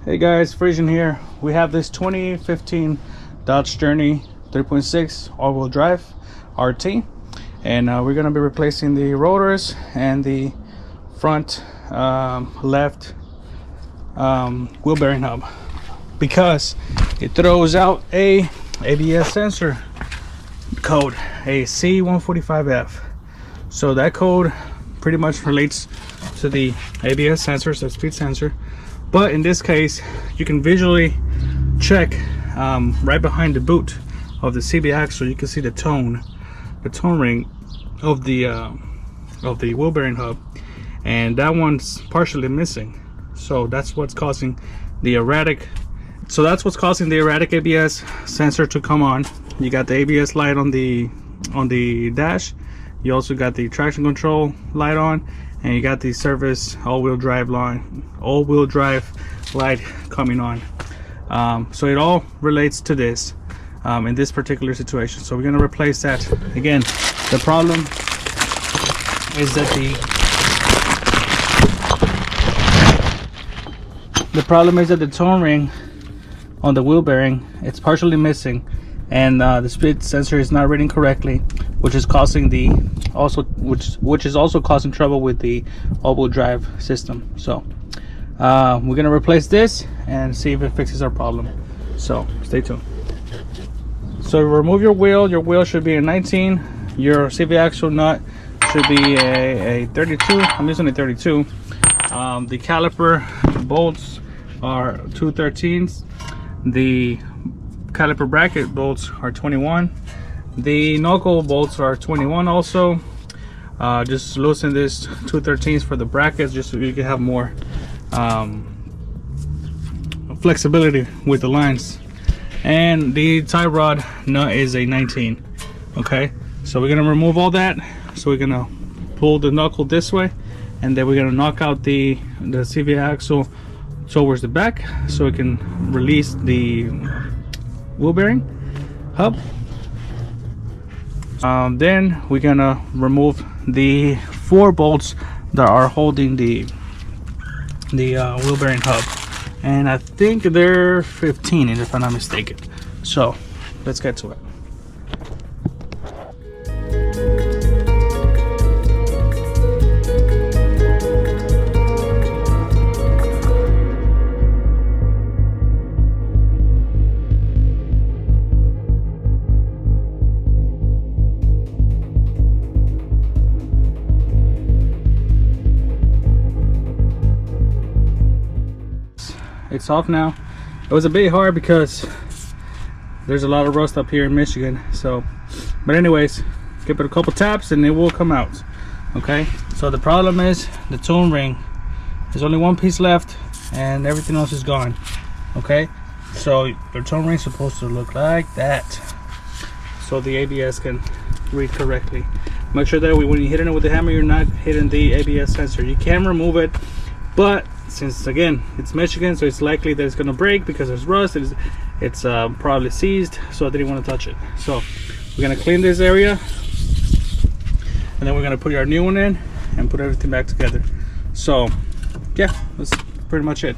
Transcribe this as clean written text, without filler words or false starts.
Hey guys, Frisian here. We have this 2015 Dodge Journey 3.6 all-wheel drive RT, and we're going to be replacing the rotors and the front left wheel bearing hub because it throws out a AWD sensor code, a C145F. So that code pretty much relates to the AWD sensor, so speed sensor. But in this case, you can visually check right behind the boot of the CV axle. You can see the tone ring of the wheel bearing hub, and that one's partially missing. So that's what's causing the erratic. So that's what's causing the erratic ABS sensor to come on. You got the ABS light on the dash. You also got the traction control light on, and you got the service all-wheel drive light coming on. So it all relates to this in this particular situation. So we're going to replace that. Again, the problem is that the tone ring on the wheel bearing, it's partially missing, and the speed sensor is not reading correctly, which is causing which is also causing trouble with the all-wheel drive system. So we're gonna replace this and see if it fixes our problem. So stay tuned. So remove your wheel should be a 19. Your CV axle nut should be a 32. I'm using a 32. The caliper bolts are 213s. The caliper bracket bolts are 21. The knuckle bolts are 21 also. Just loosen this 213s for the brackets, just so you can have more flexibility with the lines. And the tie rod nut is a 19. Okay, so we're gonna remove all that. So we're gonna pull the knuckle this way, and then we're gonna knock out the CV axle towards the back so it can release the wheel bearing hub. Then we're gonna remove the 4 bolts that are holding the wheel bearing hub, and I think they're 15 if I'm not mistaken. So let's get to it. It's off now. It was a bit hard because there's a lot of rust up here in Michigan. So, but anyways, give it a couple taps and it will come out. Okay, so the problem is the tone ring. There's only one piece left and everything else is gone. Okay, so your tone ring is supposed to look like that, so the ABS can read correctly. Make sure that when you're hitting it with the hammer, you're not hitting the ABS sensor. You can remove it, but since again it's Michigan, so it's likely that it's going to break because there's rust. It's probably seized, so I didn't want to touch it. So we're going to clean this area, and then we're going to put our new one in and put everything back together. So yeah, that's pretty much it.